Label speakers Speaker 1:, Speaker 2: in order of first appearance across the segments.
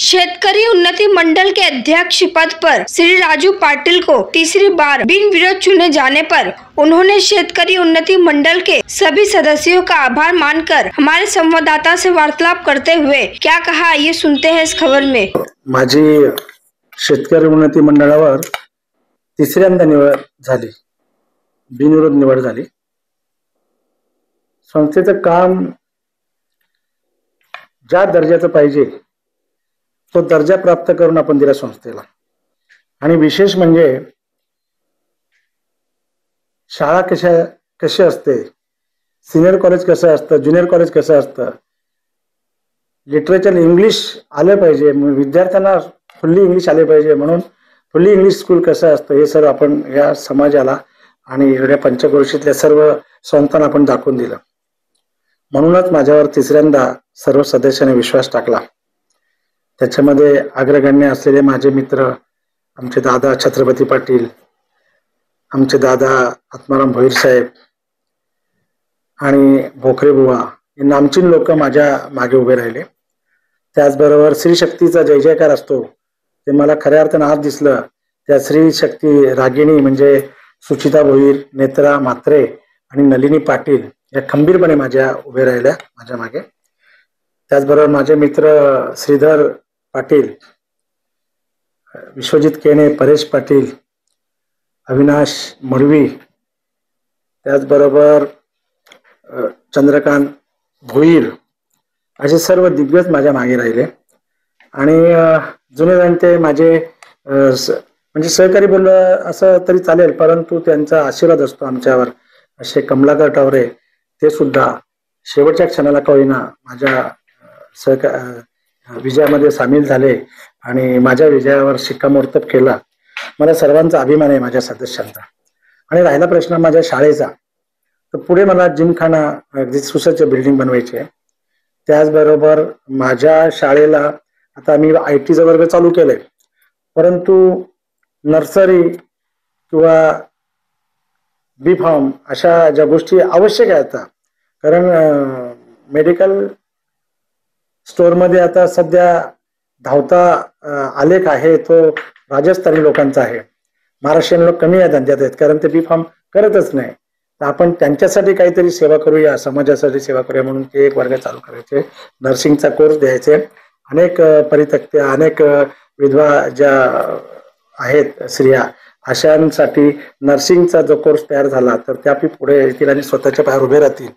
Speaker 1: शेतकरी उन्नति मंडल के अध्यक्ष पद पर श्री राजू पाटिल को तीसरी बार बिन विरोध चुने जाने पर उन्होंने शेतकरी उन्नति मंडल के सभी सदस्यों का आभार मानकर हमारे संवाददाता से वार्तालाप करते हुए क्या कहा, ये सुनते हैं इस खबर में।
Speaker 2: माझी शेतकरी उन्नति मंडळावर तिसऱ्यांदा निवड झाली, बिनविरोध निवड झाली। संस्थेचं काम ज्या दर्जाचं पाहिजे तो दर्जा प्राप्त करून आपण दिला संस्थेला। आणि विशेष म्हणजे शाळा कशी असते, सिनियर कॉलेज कसं असतं, ज्युनियर कॉलेज कसं असतं, लिटरेचर इंग्लिश आले पाहिजे, विद्यार्थ्यांना फुल्ली इंग्लिश आले पाहिजे, म्हणून फुल्ली इंग्लिश स्कूल कसं असतं हे सर्व आपण या समाजाला आणि या पंचक्रोशीतल्या सर्व संस्थांना आपण दाखवून दिलं। म्हणूनच माझ्यावर तिसऱ्यांदा सर्व सदस्यांनी विश्वास टाकला। त्याच्यामध्ये अग्रगण्य असलेले माझे मित्र, आमचे दादा छत्रपती पाटील, आमचे दादा आत्माराम भोईर साहेब आणि भोकरे बुवा हे नामचीन लोक माझ्या मागे उभे राहिले। त्याचबरोबर श्री शक्तीचा जय जयकार असतो ते मला खऱ्या अर्थाने आज दिसलं। त्या श्री शक्ती रागिणी म्हणजे सुचिता भोईर, नेत्रा म्हात्रे आणि नलिनी पाटील या खंबीरपणे माझ्या उभे राहिल्या माझ्या मागे। त्याचबरोबर माझे मित्र श्रीधर पाटील, विश्वजित केने, परेश पाटील, अविनाश मडवी, त्याचबरोबर चंद्रकांत भोईर असे सर्व दिग्गज माझ्या मागे राहिले। आणि जुने जाणते माझे म्हणजे सहकारी बोललं असं तरी चालेल, परंतु त्यांचा आशीर्वाद असतो आमच्यावर, असे कमलाकर टावरे ते सुद्धा शेवटच्या क्षणाला का होईना माझ्या विजयामध्ये सामील झाले आणि माझ्या विजयावर शिक्कामोर्तब केला। मला सर्वांचा अभिमान आहे माझ्या सदस्यांचा। आणि राहिला प्रश्न माझ्या शाळेचा, तर पुढे मला जिमखाना अगदी सुसज्ज बिल्डिंग बनवायची आहे। त्याचबरोबर माझ्या शाळेला आता मी IT वर्ग चालू केले, परंतु नर्सरी किंवा B.Pharm अशा ज्या गोष्टी आवश्यक आहेत आता, कारण मेडिकल स्टोर मध्ये आता सध्या धावता आलेख आहे तो राजस्थानी लोकांचा आहे। महाराष्ट्रीयन लोक कमी या धंद्यात आहेत, कारण ते B.Pharm करतच नाही। तर आपण त्यांच्यासाठी काहीतरी सेवा करूया, समाजासाठी सेवा करूया म्हणून ते एक वर्ग चालू करायचे, नर्सिंगचा कोर्स द्यायचे। अनेक परित्यक्त्या, अनेक विधवा ज्या आहेत स्त्रिया, अशांसाठी नर्सिंगचा जो कोर्स तयार झाला तर त्या पुढे येतील आणि स्वतःच्या पायावर उभे राहतील।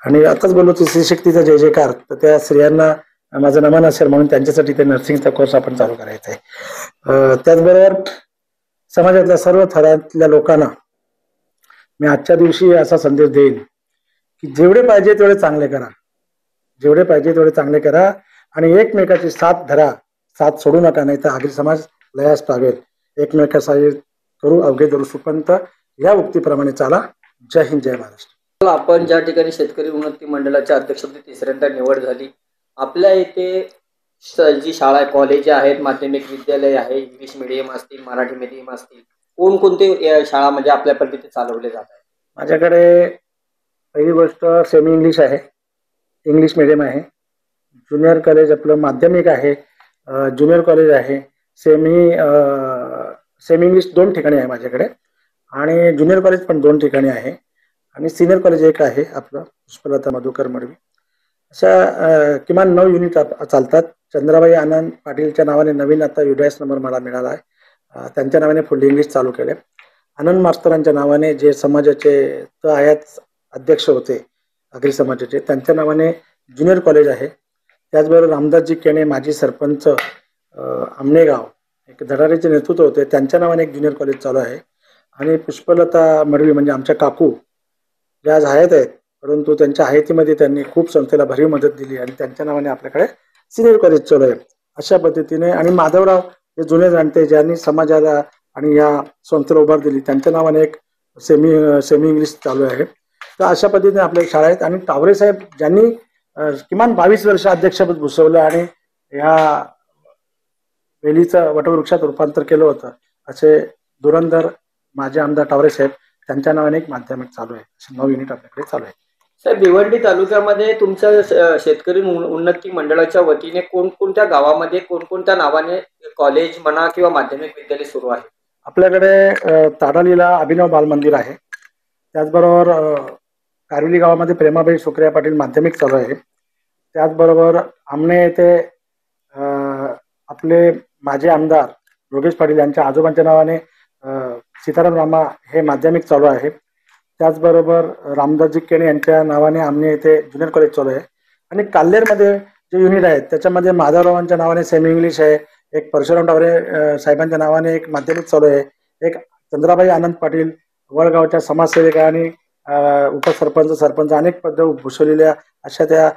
Speaker 2: आणि आताच बोललो की श्री शक्तीचा जय जयकार, तर त्या स्त्रियांना माझं नमन असेल म्हणून त्यांच्यासाठी ते नर्सिंगचा कोर्स आपण चालू करायचा आहे। त्याचबरोबर समाजातल्या सर्व थरातल्या लोकांना मी आजच्या दिवशी असा संदेश देईन की जेवढे पाहिजे तेवढे चांगले करा, जेवढे पाहिजे तेवढे चांगले करा आणि एकमेकाची साथ धरा, साथ सोडू नका, नाही तर आगरी समाज लयास पावेल। एकमेकासाठी करू अवघे धरू सुपंत या उक्तीप्रमाणे चाला। जय हिंद, जय महाराष्ट्र।
Speaker 3: आपण ज्या ठिकाणी शेतकरी उन्नती मंडळाच्या अध्यक्षपदी तिसऱ्यांदा निवड झाली, आपल्या इथे जी शाळा कॉलेज आहेत, माध्यमिक विद्यालय आहे, इंग्लिश मीडियम असतील, मराठी मीडियम असतील, कोणकोणते शाळा म्हणजे आपल्या पद्धतीने चालवले जात आहेत?
Speaker 2: माझ्याकडे पहिली गोष्ट सेमी इंग्लिश आहे, इंग्लिश मीडियम आहे, ज्युनियर कॉलेज आपलं माध्यमिक आहे, ज्युनियर कॉलेज आहे, सेमी इंग्लिश 2 ठिकाणी आहे माझ्याकडे, आणि ज्युनियर कॉलेज पण 2 ठिकाणी आहे, आणि सिनियर कॉलेज एक आहे आपलं पुष्पलता मधुकर मडवी। अशा किमान 9 युनिट चालतात। चंद्राबाई आनंद पाटीलच्या नावाने नवीन आता UDAS नंबर मला मिळाला आहे, त्यांच्या नावाने फुल्ली इंग्लिश चालू केले। आनंद मास्तरांच्या नावाने जे समाजाचे आयात अध्यक्ष होते आगरी समाजाचे, त्यांच्या नावाने ज्युनियर कॉलेज आहे। त्याचबरोबर रामदासजी केणे माजी सरपंच आमनेगाव, एक धडाडीचे नेतृत्व होते, त्यांच्या नावाने एक ज्युनियर कॉलेज चालू आहे। आणि पुष्पलता मडवी म्हणजे आमच्या काकू ज्या आज हयात आहेत, परंतु त्यांच्या हयातीमध्ये त्यांनी खूप संस्थेला भरीव मदत दिली आणि त्यांच्या नावाने आपल्याकडे सिनियर कॉलेज चालू आहे। अशा पद्धतीने आणि माधवराव हे जुने जाणते ज्यांनी समाजाला आणि या संस्थेला उभार दिली, त्यांच्या नावाने एक सेमी इंग्लिश चालू आहे। तर अशा पद्धतीने आपल्या शाळा आहेत। आणि टावरे साहेब ज्यांनी किमान 22 वर्ष अध्यक्षपद भूषवलं आणि या वेलीचं वटवृक्षात रूपांतर केलं होतं, असे धुरंधर माझे आमदार टावरे साहेब, त्यांच्या नावाने एक माध्यमिक चालू आहे। असे 9 युनिट आपल्याकडे चालू आहे।
Speaker 3: साहेब, भिवंडी तालुक्यामध्ये तुमच्या शेतकरी उन्नती मंडळाच्या वतीने कोणकोणत्या गावामध्ये कोणकोणत्या नावाने कॉलेज म्हणा किंवा माध्यमिक विद्यालय सुरू आहे?
Speaker 2: आपल्याकडे ताडालीला अभिनव बाल मंदिर आहे. त्याचबरोबर कारिवली गावामध्ये प्रेमाबाई शुक्रिया पाटील माध्यमिक चालू आहे. त्याचबरोबर आमने येथे आपले माजी आमदार योगेश पाटील यांच्या आजोबांच्या नावाने सीताराम रामा हे माध्यमिक चालू आहे. त्याचबरोबर रामदासजी केणे यांच्या नावाने आमने येथे ज्युनियर कॉलेज चालू आहे. आणि काल्हेरमध्ये जे युनिट आहेत त्याच्यामध्ये माधवरावांच्या नावाने सेमी इंग्लिश आहे, एक परशुराम टावरे साहेबांच्या नावाने एक माध्यमिक चालू आहे, एक चंद्राबाई आनंद पाटील वडगावच्या समाजसेविका आणि उपसरपंच सरपंच अनेक पद भूषवलेल्या अशा त्या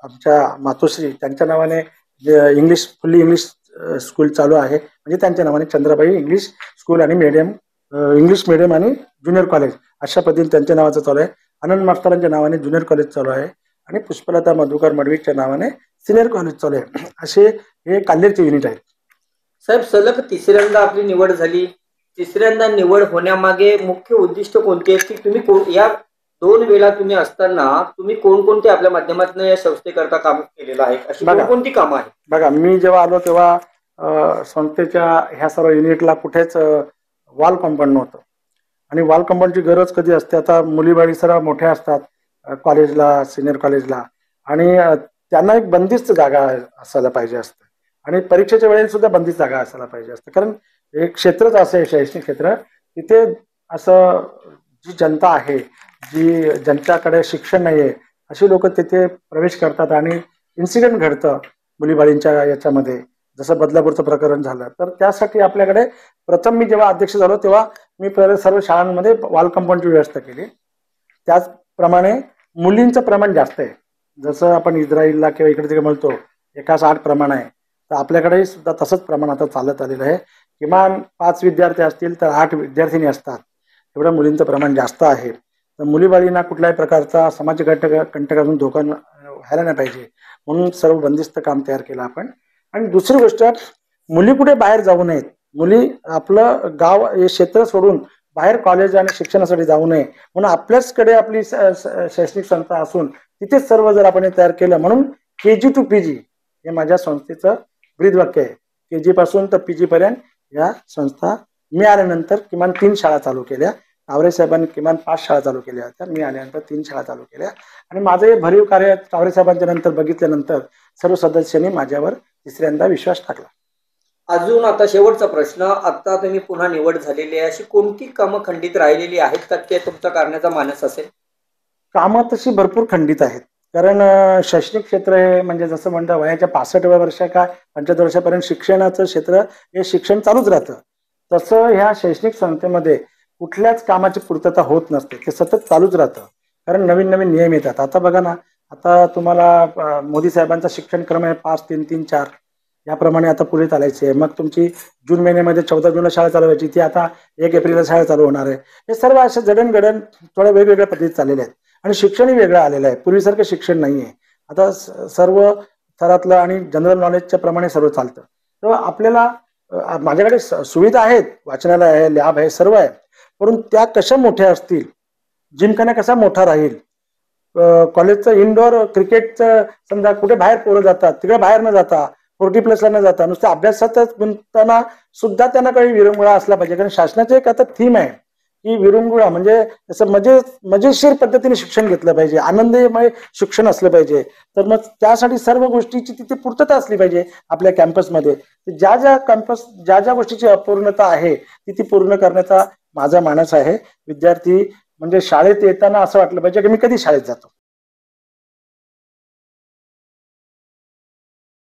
Speaker 2: आमच्या मातोश्री त्यांच्या नावाने इंग्लिश फुल्ली इंग्लिश स्कूल चालू आहे. म्हणजे त्यांच्या नावाने चंद्राबाई इंग्लिश स्कूल आणि इंग्लिश मिडियम आणि ज्युनियर कॉलेज अशा पद्धतीने त्यांच्या नावाचं चालू आहे. आनंद मास्तरांच्या नावाने ज्युनियर कॉलेज चालू आहे आणि पुष्पलता मधुकर मडवीच्या नावाने सिनियर कॉलेज चालू आहे. असे हे काल्हेरचे युनिट आहेत.
Speaker 3: साहेब, सलग तिसऱ्यांदा आपली निवड झाली. तिसऱ्यांदा निवड होण्यामागे मुख्य उद्दिष्ट कोणते आहे की तुम्ही या 2 वेळा तुम्ही असताना तुम्ही कोणकोणते आपल्या माध्यमातून या संस्थेकरता काम केलेलं आहे, अशी कोणती कामं आहेत?
Speaker 2: बघा, मी जेव्हा आलो तेव्हा संस्थेच्या ह्या सर्व युनिटला कुठेच वॉल कंपाऊंड नव्हतं. आणि वॉल कंपाऊंडची गरज कधी असते, आता मुलीबाळी सर्व मोठ्या असतात कॉलेजला, सिनियर कॉलेजला, आणि त्यांना एक बंदिस्त जागा असायला पाहिजे असते. आणि परीक्षेच्या वेळेला सुद्धा बंदिस्त जागा असायला पाहिजे असते. कारण एक क्षेत्रच असं आहे शैक्षणिक क्षेत्र, तिथे असं जी जनता आहे, जी ज्यांच्याकडे शिक्षण नाही आहे अशी लोक तिथे प्रवेश करतात आणि इन्सिडेंट घडतं मुलीबाळींच्या याच्यामध्ये, जसं बदलापूरचं प्रकरण झालं. तर त्यासाठी आपल्याकडे प्रथम मी जेव्हा अध्यक्ष झालो तेव्हा मी सर्व शाळांमध्ये वॉल कंपाऊंडची व्यवस्था केली. त्याचप्रमाणे मुलींचं प्रमाण जास्त आहे. जसं आपण इस्रायलला किंवा इकडे तिकडे म्हणतो 1:8 प्रमाण आहे, तर आपल्याकडेही सुद्धा तसंच प्रमाण आता चालत आलेलं आहे. किमान 5 विद्यार्थी असतील तर 8 विद्यार्थिनी असतात, एवढं मुलींचं प्रमाण जास्त आहे. तर मुलीबाळींना कुठल्याही प्रकारचा समाज कंटकातून धोका व्हायला नाही पाहिजे म्हणून सर्व बंदिस्त काम तयार केलं आपण. आणि दुसरी गोष्ट, मुली कुठे बाहेर जाऊ नयेत, मुली आपलं गाव हे क्षेत्र सोडून बाहेर कॉलेज आणि शिक्षणासाठी जाऊ नये म्हणून आपल्याचकडे आपली शैक्षणिक संस्था असून तिथेच सर्व जर आपण तयार केलं. म्हणून KG to PG हे माझ्या संस्थेचं ब्रीदवाक्य आहे. KG पासून तर PG पर्यंत या संस्था मी आल्यानंतर किमान 3 शाळा चालू केल्या. टावरे साहेबांनी किमान 5 शाळा चालू केल्या होत्या, मी आल्यानंतर 3 शाळा चालू केल्या. आणि माझं हे भरीव कार्य टावरे साहेबांच्या नंतर बघितल्यानंतर सर्व सदस्यांनी माझ्यावर तिसऱ्यांदा विश्वास टाकला.
Speaker 3: अजून आता शेवटचा प्रश्न, आता तुम्ही पुन्हा निवड झालेली आहे, अशी कोणती कामं खंडित राहिलेली आहेत का ते तुमचा करण्याचा मानस असेल?
Speaker 2: कामं तशी भरपूर खंडित आहेत. कारण शैक्षणिक क्षेत्र हे म्हणजे जसं म्हणतात वयाच्या 65व्या वर्षा का 75 वर्षापर्यंत शिक्षणाचं क्षेत्र हे शिक्षण चालूच राहतं. तसं ह्या शैक्षणिक संस्थेमध्ये कुठल्याच कामाची पूर्तता होत नसते, ते सतत चालूच राहतं. कारण नवीन नवीन नियम येतात. आता बघा ना, आता तुम्हाला मोदी साहेबांचा शिक्षण क्रम आहे 5-3-3-4 याप्रमाणे आता पुढे चालायचे आहे. मग तुमची जून महिन्यामध्ये 14 जूनला शाळा चालू व्हायची, ती आता 1 एप्रिलला शाळा चालू होणार आहे. हे सर्व असे जडणघडण थोड्या वेगवेगळ्या पद्धतीत चाललेले आहेत. आणि शिक्षणही वेगळं आलेलं आहे, पूर्वीसारखं शिक्षण नाही आहे. आता सर्व थरातलं आणि जनरल नॉलेजच्या प्रमाणे सर्व चालतं. तर आपल्याला माझ्याकडे सुविधा आहेत, वाचनालय आहे, लॅब आहे, सर्व आहे. परंतु त्या कशा मोठ्या असतील, जिमखाना कसा मोठा राहील, कॉलेजचं इनडोअर क्रिकेटचं समजा कुठे बाहेर पोरं जातात, तिकडे बाहेर न जाता 40+ न जाता नुसतं अभ्यासातच गुंतताना सुद्धा त्यांना काही विरंगुळा असला पाहिजे. कारण शासनाचे एक आता थीम आहे की विरंगुळा म्हणजे असं मजेशीर पद्धतीने शिक्षण घेतलं पाहिजे, आनंदमय शिक्षण असलं पाहिजे. तर मग त्यासाठी सर्व गोष्टीची तिथे पूर्तता असली पाहिजे आपल्या कॅम्पसमध्ये. ज्या गोष्टीची अपूर्णता आहे ती पूर्ण करण्याचा माझा मानस आहे. विद्यार्थी म्हणजे शाळेत येताना असं वाटलं पाहिजे की मी कधी शाळेत जातो.